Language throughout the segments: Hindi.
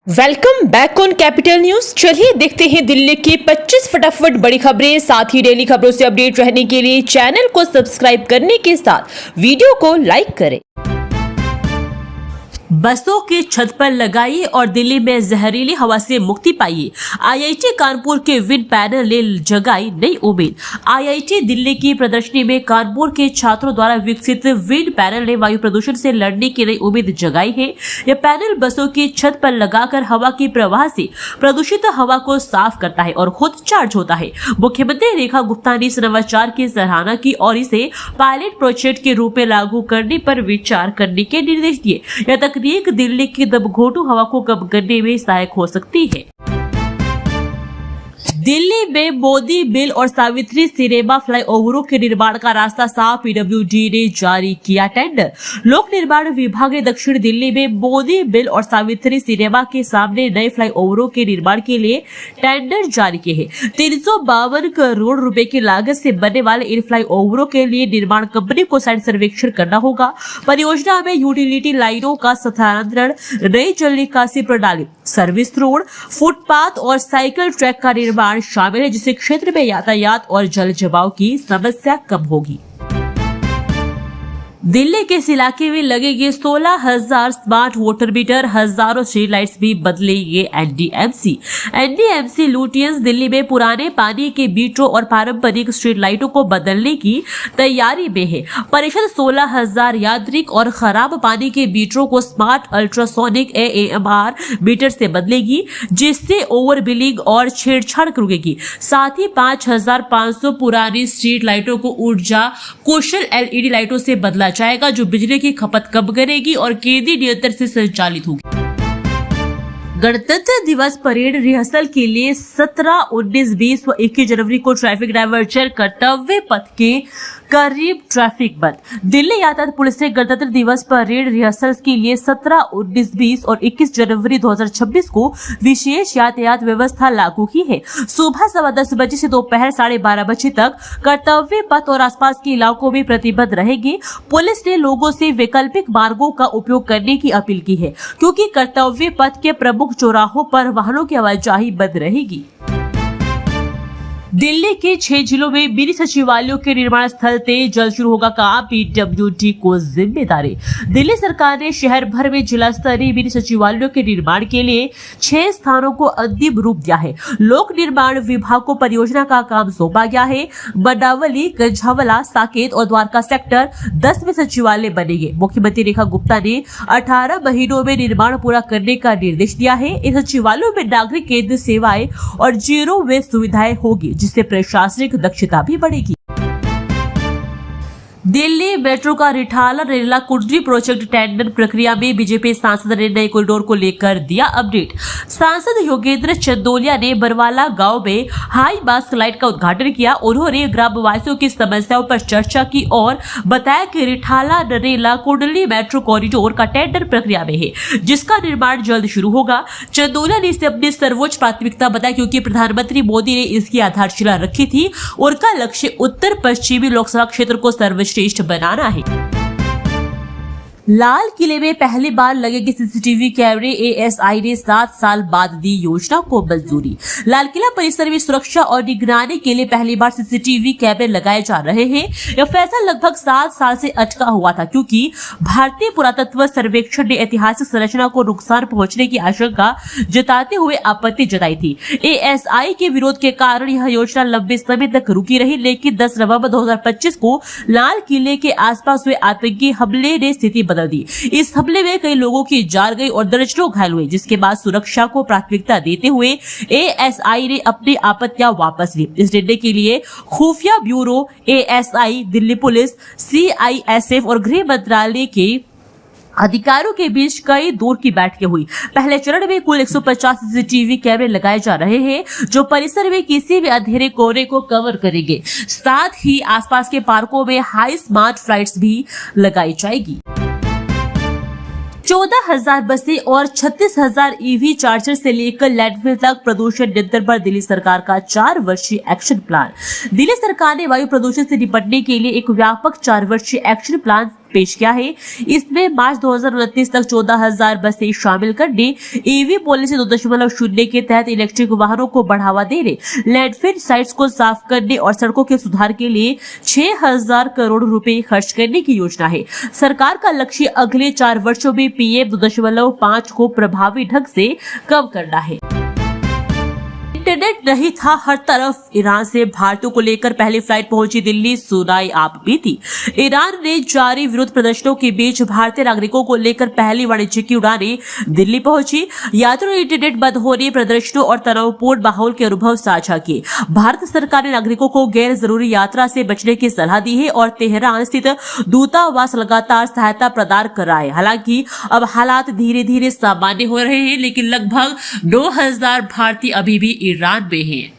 Welcome back on capital news. चलिए देखते हैं दिल्ली की 25 फटाफट बड़ी खबरें। साथ ही डेली खबरों से अपडेट रहने के लिए चैनल को सब्सक्राइब करने के साथ वीडियो को लाइक करें। बसों की छत पर लगाइए और दिल्ली में जहरीली हवा से मुक्ति पाइए। आईआईटी कानपुर के विंड पैनल ने जगाई नई उम्मीद। आईआईटी दिल्ली की प्रदर्शनी में कानपुर के छात्रों द्वारा विकसित विंड पैनल ने वायु प्रदूषण से लड़ने की नई उम्मीद जगाई है। यह पैनल बसों की छत पर लगाकर हवा की प्रवाह से प्रदूषित हवा को साफ करता है और खुद चार्ज होता है। मुख्यमंत्री रेखा गुप्ता ने इस नवाचार की सराहना की और इसे पायलट प्रोजेक्ट के रूप में लागू करने पर विचार करने के निर्देश दिए। यह तकनीक दिल्ली की दमघोटू हवा को कम करने में सहायक हो सकती है। दिल्ली में मोदी बिल और सावित्री सिनेमा फ्लाईओवरों के निर्माण का रास्ता साफ। पीडब्ल्यूडी ने जारी किया टेंडर। लोक निर्माण विभाग ने दक्षिण दिल्ली में मोदी बिल और सावित्री सिनेमा के सामने नए फ्लाईओवरों के निर्माण के लिए टेंडर जारी किए हैं। 352 करोड़ रुपए की लागत से बनने वाले इन फ्लाईओवरों के लिए निर्माण कंपनी को साइट सर्वेक्षण करना होगा। परियोजना में यूटिलिटी लाइनों का स्थानांतरण, नई जल निकासी प्रणाली, सर्विस रोड, फुटपाथ और साइकिल ट्रैक का निर्माण शामिल है, जिससे क्षेत्र में यातायात और जल जमाव की समस्या कम होगी। दिल्ली के इस इलाके में लगेंगे 16,000 स्मार्ट वाटर मीटर, हजारों स्ट्रीट लाइट्स भी बदलेंगे एनडीएमसी लुटियंस दिल्ली में पुराने पानी के मीटरों और पारंपरिक स्ट्रीट लाइटों को बदलने की तैयारी में है। परिषद 16,000 यांत्रिक और खराब पानी के मीटरों को स्मार्ट अल्ट्रासोनिक AMR मीटर से बदलेगी, जिससे ओवर बिलिंग और छेड़छाड़ रुकेगी। साथ ही 5,500 पुरानी स्ट्रीट लाइटों को ऊर्जा कुशल LED लाइटों से बदला जाएगा, जो बिजली की खपत कम करेगी और केंद्रीय नियंत्रण से संचालित होगी। गणतंत्र दिवस परेड रिहर्सल के लिए 17, 19, 20 व 21 जनवरी को ट्रैफिक डायवर्जन कर्तव्य पथ के करीब ट्रैफिक बंद। दिल्ली यातायात पुलिस ने गणतंत्र दिवस परेड रिहर्सल के लिए 17, 19, 20 और 21 जनवरी 2026 को विशेष यातायात व्यवस्था लागू की है। सुबह 10:15 बजे से दोपहर 12:30 बजे तक कर्तव्य पथ और आसपास के इलाकों में प्रतिबंध रहेंगे। पुलिस ने लोगों से वैकल्पिक मार्गों का उपयोग करने की अपील की है, क्योंकि कर्तव्य पथ के प्रमुख चौराहों पर वाहनों की आवाजाही बंद रहेगी। दिल्ली के 6 जिलों में मिनी सचिवालयों के निर्माण स्थल तेज जल्द शुरू होगा काम। पीडब्ल्यूडी को जिम्मेदारी। दिल्ली सरकार ने शहर भर में जिला स्तरीय मिनी सचिवालयों के निर्माण के लिए 6 स्थानों को अंतिम रूप दिया है। लोक निर्माण विभाग को परियोजना का काम सौंपा गया है। बनावली, गंजावला, साकेत और द्वारका सेक्टर 10 में सचिवालय बनेंगे। मुख्यमंत्री रेखा गुप्ता ने 18 महीनों में निर्माण पूरा करने का निर्देश दिया है। इन सचिवालयों में नागरिक केंद्र सेवाएं और जीरो वेस्ट सुविधाएं होगी, जिससे प्रशासनिक दक्षता भी बढ़ेगी। दिल्ली मेट्रो का रिठाला रेला कुंडली प्रोजेक्ट टेंडर प्रक्रिया में बीजेपी सांसद ने नए कॉरिडोर को लेकर दिया अपडेट। सांसद योगेंद्र चंदोलिया ने बरवाला गांव में हाई मास्क लाइट का उद्घाटन किया। उन्होंने ग्रामवासियों की समस्याओं पर चर्चा की और बताया कि रिठाला नरेला कुंडली मेट्रो कॉरिडोर का टेंडर प्रक्रिया में है, जिसका निर्माण जल्द शुरू होगा। चंदोलिया ने इसे अपनी सर्वोच्च प्राथमिकता बताया, क्योंकि प्रधानमंत्री मोदी ने इसकी आधारशिला रखी थी। उनका लक्ष्य उत्तर पश्चिमी लोकसभा क्षेत्र को सर्वश्रेष्ठ बनाना है। लाल किले में पहली बार लगेंगे सीसीटीवी कैमरे। एएसआई ने 7 साल बाद दी योजना को मंजूरी। लाल किला परिसर में सुरक्षा और निगरानी के लिए पहली बार सीसीटीवी कैमरे लगाए जा रहे हैं। यह फैसला लगभग 7 साल से अटका हुआ था, क्योंकि भारतीय पुरातत्व सर्वेक्षण ने ऐतिहासिक संरचना को नुकसान पहुंचने की आशंका जताते हुए आपत्ति जताई थी। एएसआई के विरोध के कारण यह योजना लंबे समय तक रुकी रही, लेकिन 10 नवंबर 2025 को लाल किले के आसपास हुए आतंकी हमले ने स्थिति बदल दी। इस हमले में कई लोगों की जान गई और दर्जनों घायल हुए, जिसके बाद सुरक्षा को प्राथमिकता देते हुए एएसआई ने अपनी आपत्तियां वापस ली। इस निर्णय के लिए खुफिया bureau, ASI, Delhi police, CISF और गृह मंत्रालय के अधिकारियों के बीच कई दौर की बैठकें हुई। पहले चरण में कुल 150 सीसीटीवी कैमरे लगाए जा रहे हैं, जो परिसर में किसी भी अंधेरे कोने को कवर करेंगे। साथ ही आसपास के पार्कों में हाई स्मार्ट लाइट्स भी लगाई जाएगी। 14,000 बसें और 36,000 EV चार्जर से लेकर लैंडफिल तक प्रदूषण नियंत्रण पर दिल्ली सरकार का 4 वर्षीय एक्शन प्लान। दिल्ली सरकार ने वायु प्रदूषण से निपटने के लिए एक व्यापक 4 वर्षीय एक्शन प्लान पेश किया है। इसमें मार्च 2029 तक 14,000 बसें शामिल करने, ईवी पॉलिसी 2.0 के तहत इलेक्ट्रिक वाहनों को बढ़ावा देने, लैंडफिल साइट्स को साफ करने और सड़कों के सुधार के लिए 6,000 करोड़ रुपए खर्च करने की योजना है। सरकार का लक्ष्य अगले 4 वर्षों में PM 2.5 को प्रभावी ढंग से कम करना है। इंटरनेट नहीं था हर तरफ। ईरान से भारतीयों को लेकर पहली फ्लाइट पहुंची दिल्ली, सुनाई आप बीती। ईरान ने जारी विरोध प्रदर्शनों के बीच भारतीय नागरिकों को लेकर पहली वाणिज्यिक उड़ानें दिल्ली पहुंची। यात्रियों ने इंटरनेट बंद होने, प्रदर्शनों और तनावपूर्ण माहौल के अनुभव साझा किए। भारत सरकार ने नागरिकों को गैर जरूरी यात्रा से बचने की सलाह दी है और तेहरान स्थित दूतावास लगातार सहायता प्रदान कर रहा है। हालांकि अब हालात धीरे धीरे सामान्य हो रहे हैं, लेकिन लगभग 9,000 भारतीय अभी भी ईरान में हैं।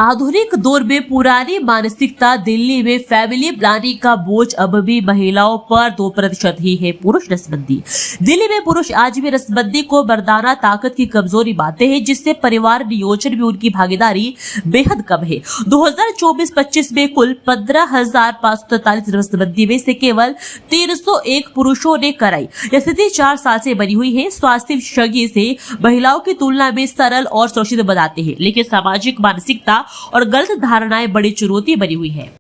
आधुनिक दौर में पुरानी मानसिकता, दिल्ली में फैमिली प्लानिंग का बोझ अब भी महिलाओं पर 2% ही है। पुरुष नसबंदी। दिल्ली में पुरुष आज भी नसबंदी को मर्दाना ताकत की कमजोरी मानते हैं, जिससे परिवार नियोजन में उनकी भागीदारी बेहद कम है। 2024-25 में कुल 15,543 नसबंदी में से केवल 301 पुरुषों ने कराई। यह स्थिति 4 साल से बनी हुई है। स्वास्थ्य विशेषज्ञ इसे महिलाओं की तुलना में सरल और सुरक्षित बताते हैं, लेकिन सामाजिक मानसिकता और गलत धारणाएं बड़ी चुनौती बनी हुई है।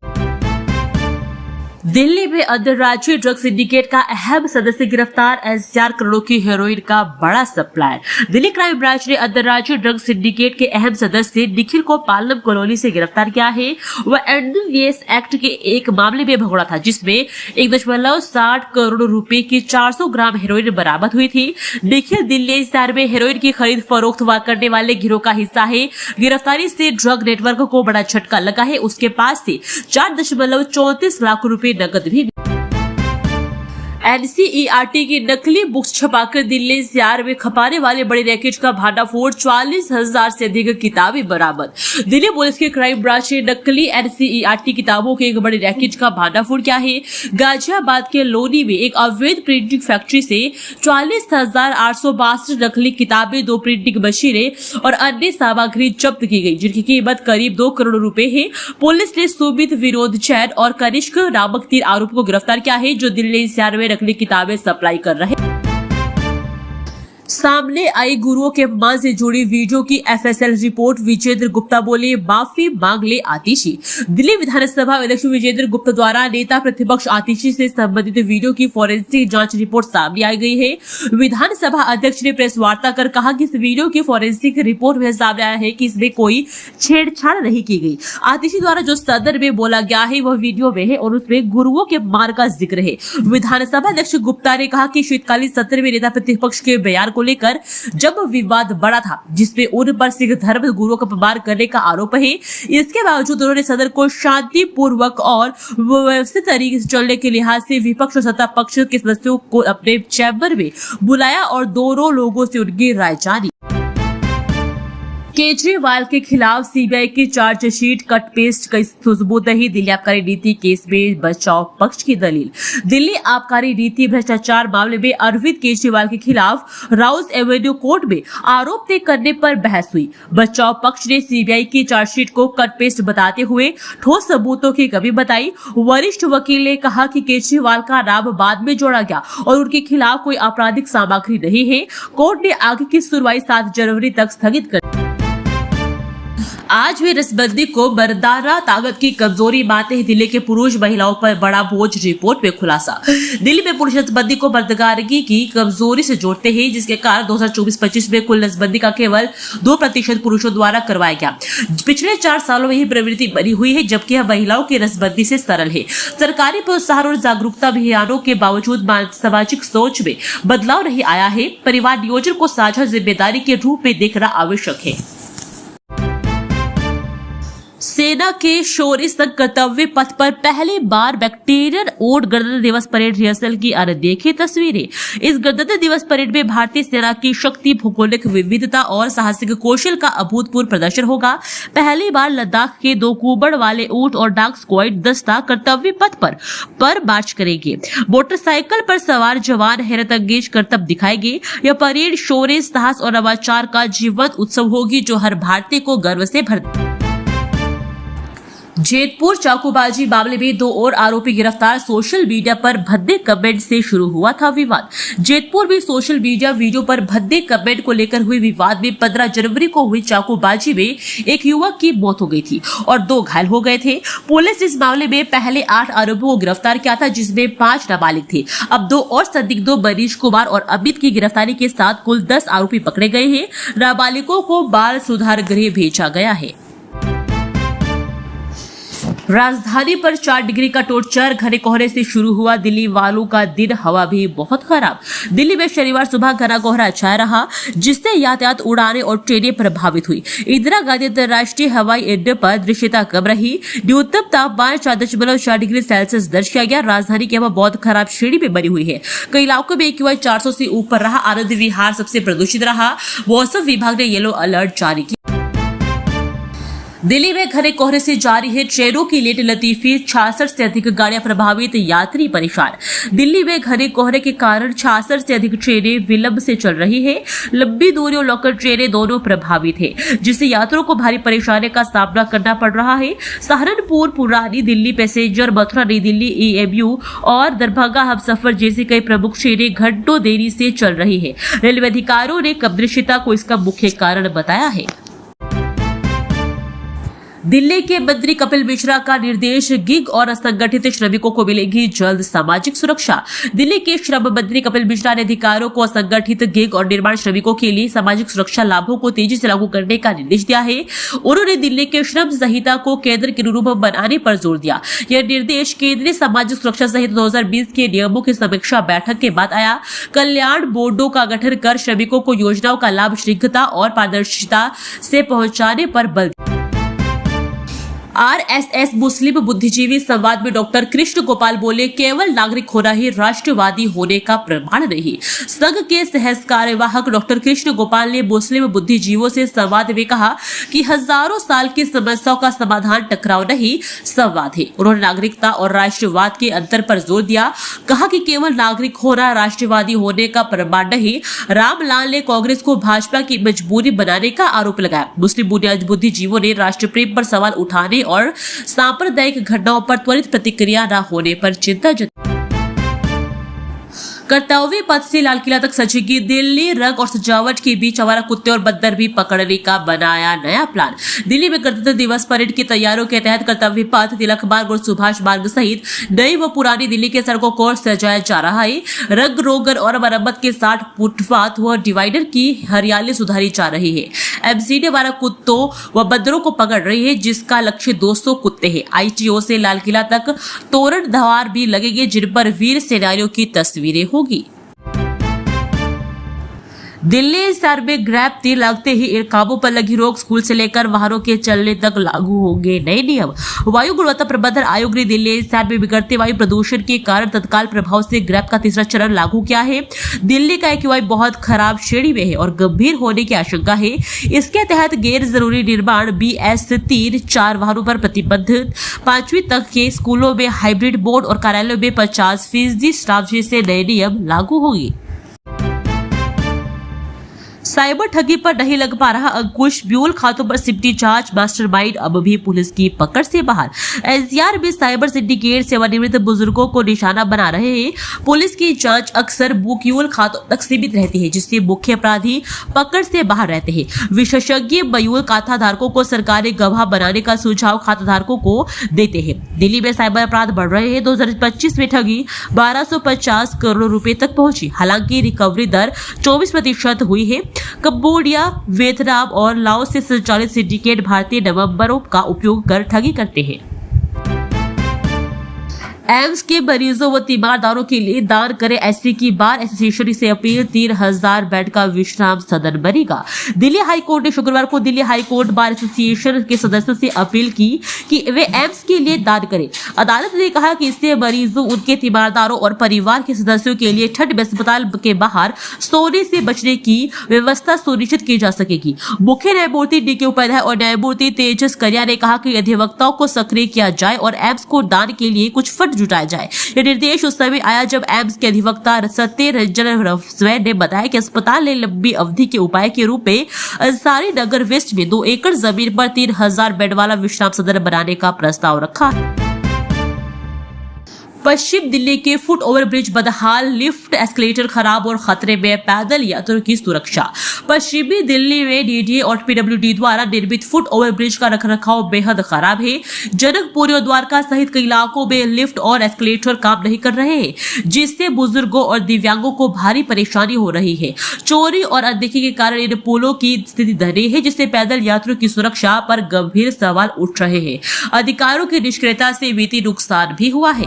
दिल्ली में अंतर्राज्यीय ड्रग सिंडिकेट का अहम सदस्य गिरफ्तार, 4 करोड़ की हेरोइन का बड़ा सप्लायर। दिल्ली क्राइम ब्रांच ने अंतर्राज्यीय ड्रग सिंडिकेट के अहम सदस्य निखिल को पालम कॉलोनी से गिरफ्तार किया है। वह NDPS एक्ट के एक मामले में भगोड़ा था, जिसमें 1.60 करोड़ रुपए की 400 ग्राम हेरोइन बरामद हुई थी। निखिल दिल्ली शहर में हेरोइन की खरीद फरोख्त करने वाले गिरोह का हिस्सा है। गिरफ्तारी से ड्रग नेटवर्क को बड़ा झटका लगा है। उसके पास से 4.34 लाख रुपए नकद भी। NCERT की नकली बुक्स छपाकर दिल्ली शहर में खपाने वाले बड़े रैकेट का भांडाफोड़, 40,000 से अधिक किताबें बरामद। दिल्ली पुलिस के क्राइम ब्रांच ने नकली NCERT किताबों के एक बड़े रैकेट का भांडाफोड़ किया है। गाजियाबाद के लोनी में एक अवैध प्रिंटिंग फैक्ट्री से 40,862 नकली किताबें, 2 प्रिंटिंग मशीनें और अन्य सामग्री जब्त की गई, जिनकी कीमत करीब 2 करोड़ रुपए है। पुलिस ने सुमित विनोद जैन और कनिष्क नामक 3 आरोपियों को गिरफ्तार किया है, जो दिल्ली शहर में नकली किताबें सप्लाई कर रहे। सामने आई गुरुओं के अपमान से जुड़ी वीडियो की FSL रिपोर्ट। विजेंद्र गुप्ता बोले, माफी मांग ले आतिशी। दिल्ली विधानसभा अध्यक्ष विजेंद्र गुप्ता द्वारा नेता प्रतिपक्ष आतिशी से संबंधित वीडियो की फोरेंसिक जांच रिपोर्ट सामने आई गई है। विधानसभा अध्यक्ष ने प्रेस वार्ता कर कहा कि इस वीडियो की फोरेंसिक रिपोर्ट में सामने आया है कि इसमें कोई छेड़छाड़ नहीं की गई। आतिशी द्वारा जो सदन में बोला गया है वह वीडियो में है और उसमें गुरुओं के अपमान का जिक्र है। विधानसभा अध्यक्ष गुप्ता ने कहा कि शीतकालीन सत्र में नेता प्रतिपक्ष के बयान को लेकर जब विवाद बढ़ा था, जिसमें उन पर सिख धर्म गुरुओं का अपमान करने का आरोप है, इसके बावजूद उन्होंने सदन को शांतिपूर्वक और व्यवस्थित तरीके से चलने के लिहाज से विपक्ष और सत्ता पक्ष के सदस्यों को अपने चैम्बर में बुलाया और दोनों लोगों से उनकी राय जानी। केजरीवाल के खिलाफ सीबीआई की चार्जशीट कट पेस्ट का सबूत नहीं। दिल्ली आबकारी नीति केस में बचाव पक्ष की दलील। दिल्ली आबकारी नीति भ्रष्टाचार मामले में अरविंद केजरीवाल के खिलाफ राउस एवेन्यू कोर्ट में आरोप तय करने पर बहस हुई। बचाव पक्ष ने सीबीआई की चार्जशीट को कट पेस्ट बताते हुए ठोस सबूतों की कमी बताई। वरिष्ठ वकील ने कहा कि केजरीवाल का नाम बाद में जोड़ा गया और उनके खिलाफ कोई आपराधिक सामग्री नहीं है। कोर्ट ने आगे की सुनवाई 7 जनवरी तक स्थगित कर। आज भी नसबंदी को मर्दाना ताकत की कमजोरी मानते हैं दिल्ली के पुरुष, महिलाओं पर बड़ा बोझ। रिपोर्ट में खुलासा। दिल्ली में पुरुष नसबंदी को मर्दगारगी की कमजोरी से जोड़ते हैं, जिसके कारण 2024-25 में कुल नसबंदी का केवल 2% पुरुषों द्वारा करवाया गया। पिछले 4 सालों में ही प्रवृत्ति बनी हुई है, जबकि यह महिलाओं की नसबंदी से सरल है। सरकारी प्रोत्साहन और जागरूकता अभियानों के बावजूद सामाजिक सोच में बदलाव नहीं आया है। परिवार नियोजन को साझा जिम्मेदारी के रूप में देखना आवश्यक है। सेना के शौर्य संग कर्तव्य पथ पर पहली बार बैक्टीरियन ओट गणतंत्र दिवस परेड रिहर्सल की अनदेखी तस्वीरें। इस गणतंत्र दिवस परेड में भारतीय सेना की शक्ति, भौगोलिक विविधता और साहसिक कौशल का अभूतपूर्व प्रदर्शन होगा। पहली बार लद्दाख के 2 कुबड़ वाले ऊंट और डाक स्क्वाड दस्ता कर्तव्य पथ पर मार्च करेंगे। मोटरसाइकिल पर सवार जवान हैरत अंगेज करतब दिखाएंगे। यह परेड शौर्य, साहस और नवाचार का जीवंत उत्सव होगी, जो हर भारतीय को गर्व से भर जेतपुर चाकूबाजी मामले में 2 और आरोपी गिरफ्तार। सोशल मीडिया पर भद्दे कमेंट से शुरू हुआ था विवाद। जेतपुर में सोशल मीडिया वीडियो पर भद्दे कमेंट को लेकर हुए विवाद में 15 जनवरी को हुई चाकूबाजी में एक युवक की मौत हो गई थी और 2 घायल हो गए थे। पुलिस इस मामले में पहले 8 आरोपियों को गिरफ्तार किया था, जिसमें 5 नाबालिग थे। अब 2 और संदिग्धों मनीष कुमार और अमित की गिरफ्तारी के साथ कुल 10 आरोपी पकड़े गए हैं। नाबालिगों को बाल सुधार गृह भेजा गया है। राजधानी पर 4 डिग्री का टॉर्चर। घने कोहरे से शुरू हुआ दिल्ली वालों का दिन, हवा भी बहुत खराब। दिल्ली में शनिवार सुबह घना कोहरा छाया रहा, जिससे यातायात, उड़ानें और ट्रेनें प्रभावित हुई। इंदिरा गांधी अंतर्राष्ट्रीय हवाई अड्डे पर दृश्यता कम रही। न्यूनतम तापमान 4.4 डिग्री सेल्सियस दर्ज किया गया। राजधानी की हवा बहुत खराब श्रेणी में बनी हुई है। कई इलाकों में AQI 400 से ऊपर रहा। आनंद विहार सबसे प्रदूषित रहा। मौसम विभाग ने येलो अलर्ट जारी किया। दिल्ली में घने कोहरे से जारी है ट्रेनों की लेट लतीफी। 66 से अधिक गाड़ियां प्रभावित, यात्री परेशान। दिल्ली में घने कोहरे के कारण 66 से अधिक ट्रेनें विलंब से चल रही है। लंबी दूरी और लोकल ट्रेनें दोनों प्रभावित है, जिससे यात्रियों को भारी परेशानी का सामना करना पड़ रहा है। सहारनपुर, पुरानी दिल्ली पैसेंजर, मथुरा, नई दिल्ली EMU और दरभंगा हमसफर जैसी कई प्रमुख ट्रेनें घंटों देरी से चल रही है। रेलवे अधिकारियों ने कम दृश्यता को इसका मुख्य कारण बताया है। दिल्ली के मंत्री कपिल मिश्रा का निर्देश, गिग और असंगठित श्रमिकों को मिलेगी जल्द सामाजिक सुरक्षा। दिल्ली के श्रम मंत्री कपिल मिश्रा ने अधिकारियों को असंगठित, गिग और निर्माण श्रमिकों के लिए सामाजिक सुरक्षा लाभों को तेजी से लागू करने का निर्देश दिया है। उन्होंने दिल्ली के श्रम संहिता को केंद्र के अनुरूप बनाने पर जोर दिया। यह निर्देश केंद्रीय सामाजिक सुरक्षा सहित 2020 के नियमों की समीक्षा बैठक के बाद आया। कल्याण बोर्डों का गठन कर श्रमिकों को योजनाओं का लाभ शीघ्रता और पारदर्शिता से पहुंचाने पर बल। RSS मुस्लिम बुद्धिजीवी संवाद में डॉक्टर कृष्ण गोपाल बोले, केवल नागरिक होना ही राष्ट्रवादी होने का प्रमाण नहीं। संघ के सह कार्यवाहक डॉक्टर कृष्ण गोपाल ने मुस्लिम बुद्धिजीवियों से संवाद में कहा कि हजारों साल की समस्याओं का समाधान टकराव नहीं, संवाद है। उन्होंने नागरिकता और राष्ट्रवाद के अंतर पर जोर दिया। कहा कि केवल नागरिक होना राष्ट्रवादी होने का प्रमाण नहीं। रामलाल ने कांग्रेस को भाजपा की मजबूरी बनाने का आरोप लगाया। मुस्लिम बुद्धिजीवियों ने राष्ट्र प्रेम पर सवाल उठाने और सांप्रदायिक घटनाओं पर त्वरित प्रतिक्रिया न होने पर चिंता जताई। कर्तव्य पथ से लाल किला तक सजेगी दिल्ली। रंग और सजावट के बीच आवारा कुत्ते और बंदर भी पकड़ने का बनाया नया प्लान। दिल्ली में गणतंत्र दिवस परेड की तैयारियों के तहत कर्तव्य पथ, तिलक मार्ग और सुभाष मार्ग सहित नई व पुरानी दिल्ली के सड़कों को सजाया जा रहा है। रंग रोगन और मरम्मत के 60 फुटपाथ व डिवाइडर की हरियाली सुधारी जा रही है। MCD आवारा कुत्तों व बंदरों को पकड़ रही है, जिसका लक्ष्य 200 कुत्ते है। ITO से लाल किला तक तोरण द्वार भी लगेंगे, जिन पर वीर सेनानियों की तस्वीरें होगी। दिल्ली शहर में ग्रैब तीर लगते ही काबू पर लगी रोक। स्कूल से लेकर वाहनों के चलने तक लागू होंगे नए नियम। वायु गुणवत्ता प्रबंधन आयोग ने दिल्ली शहर में बिगड़ते वायु प्रदूषण के कारण तत्काल प्रभाव से ग्रैब का तीसरा चरण लागू किया है। दिल्ली का AQI बहुत खराब श्रेणी में है और गंभीर होने की आशंका है। इसके तहत गैर जरूरी निर्माण BS3-4 वाहनों पर प्रतिबंध। 5वीं तक के स्कूलों में हाइब्रिड मोड और कार्यालयों में 50% स्टाफ जैसे नए नियम लागू होंगे। साइबर ठगी पर नहीं लग पा रहा अंकुश। ब्यूल खातों पर सिमटी जांच, मास्टरमाइंड अब भी पुलिस की पकड़ से बाहर। NCR में साइबर सिंडिकेट सेवानिवृत्त बुजुर्गों को निशाना बना रहे हैं। पुलिस की जांच अक्सर ब्यूल खातों तक सीमित रहती है, जिससे मुख्य अपराधी पकड़ से बाहर रहते हैं। विशेषज्ञ ब्यूल खाता धारकों को सरकारी गवाह बनाने का सुझाव खाता धारकों को देते हैं। दिल्ली में साइबर अपराध बढ़ रहे हैं। 2025 में ठगी 1250 करोड़ रुपए तक पहुंची। हालांकि रिकवरी दर 24% हुई है। कंबोडिया, वियतनाम और लाओस से संचालित सिंडिकेट भारतीय नंबरों का उपयोग कर ठगी करते हैं। एम्स के मरीजों व तीमारदारों के लिए दान करें, ऐसी की बार एसोसिएशन से अपील। 3000 बेड का विश्राम सदन बनेगा। दिल्ली हाई कोर्ट ने शुक्रवार को Delhi high court bar association के सदस्यों से अपील की कि वे एम्स के लिए दान करें। अदालत ने कहा कि इससे मरीजों, उनके तीमारदारों और परिवार के सदस्यों के लिए ठंड में अस्पताल के बाहर सोने से बचने की व्यवस्था सुनिश्चित की जा सकेगी। मुख्य न्यायमूर्ति DK उपाध्याय और न्यायमूर्ति तेजस करिया ने कहा कि अधिवक्ताओं को सक्रिय किया जाए और एम्स को दान के लिए कुछ फंड जुटाया जाए। ये निर्देश उस समय आया जब एम्स के अधिवक्ता सत्य रंजन स्वैन ने बताया कि अस्पताल ने लंबी अवधि के उपाय के रूप में अंसारी नगर वेस्ट में 2 एकड़ जमीन पर 3000 बेड वाला विश्राम सदन बनाने का प्रस्ताव रखा है। पश्चिम दिल्ली के फुट ओवर ब्रिज बदहाल, लिफ्ट एस्केलेटर खराब और खतरे में पैदल यात्रियों की सुरक्षा। पश्चिमी दिल्ली में डीडीए और पीडब्ल्यूडी द्वारा निर्मित फुट ओवर ब्रिज का रखरखाव बेहद खराब है। जनकपुरी और द्वारका सहित कई इलाकों में लिफ्ट और एस्केलेटर काम नहीं कर रहे हैं, जिससे बुजुर्गों और दिव्यांगों को भारी परेशानी हो रही है। चोरी और अनदेखी के कारण इन पुलों की स्थिति दयनीय है, जिससे पैदल यात्रियों की सुरक्षा पर गंभीर सवाल उठ रहे हैं। अधिकारियों की निष्क्रियता से वित्तीय नुकसान भी हुआ है।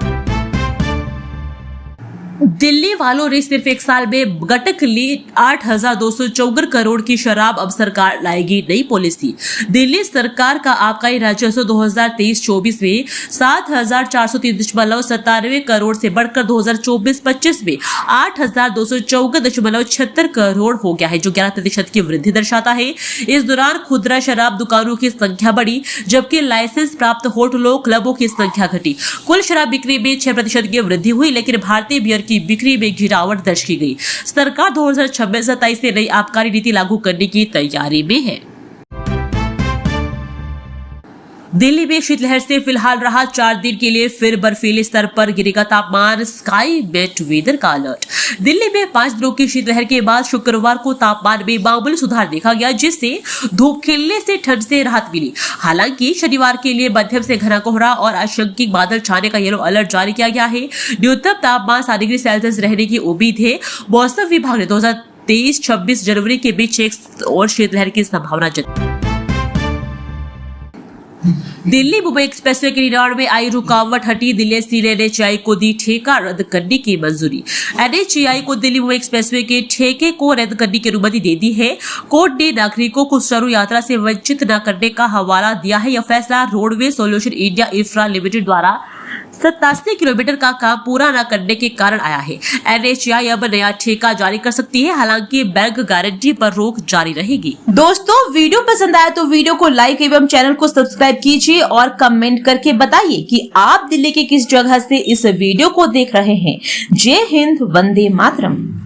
दिल्ली वालों ने सिर्फ 1 साल में गटक ली 8,254 करोड़ की शराब। अब सरकार लाएगी नई पॉलिसी। दिल्ली सरकार का आबकारी राजस्व 2023-24 में 7,403.97 करोड़ से बढ़कर 2024-25 में 8,254.76 करोड़ हो गया है, जो 11% की वृद्धि दर्शाता है। इस दौरान खुदरा शराब दुकानों की संख्या बढ़ी, जबकि लाइसेंस प्राप्त होटलों क्लबों की संख्या घटी। कुल शराब बिक्री में 6% की वृद्धि हुई, लेकिन भारतीय बियर की बिक्री में गिरावट दर्ज की गई। सरकार 2026-27 से नई आबकारी नीति लागू करने की तैयारी में है। दिल्ली में शीतलहर से फिलहाल रहा 4 दिन के लिए फिर बर्फीले स्तर पर गिरेगा तापमान। स्काई मेट वेदर का अलर्ट। दिल्ली में 5 दिनों की शीतलहर के बाद शुक्रवार को तापमान में मामूली सुधार देखा गया, जिससे धूप खिलने से ठंड से राहत मिली। हालांकि शनिवार के लिए मध्यम से घना कोहरा और आंशिक बादल छाने का येलो अलर्ट जारी किया गया है। न्यूनतम तापमान 7 डिग्री सेल्सियस रहने की उम्मीद है। मौसम विभाग ने 2023-26 जनवरी के बीच एक और शीतलहर की संभावना जताई। दिल्ली मुंबई एक्सप्रेसवे के निर्माण में आई रुकावट हटी। दिल्ली स्टील एनएचएआई को दी ठेका रद्द करने की मंजूरी। एनएचएआई को दिल्ली मुंबई एक्सप्रेसवे के ठेके को रद्द करने की अनुमति दे दी है। कोर्ट ने नागरिकों को सुचारू यात्रा से वंचित न करने का हवाला दिया है। यह फैसला roadway solution India infra limited द्वारा 87 किलोमीटर का काम पूरा न करने के कारण आया है। एनएचएआई अब नया ठेका जारी कर सकती है, हालांकि बैंक गारंटी पर रोक जारी रहेगी। दोस्तों, वीडियो पसंद आया तो वीडियो को लाइक एवं चैनल को सब्सक्राइब कीजिए और कमेंट करके बताइए कि आप दिल्ली के किस जगह से इस वीडियो को देख रहे हैं। जय हिंद, वंदे मातरम।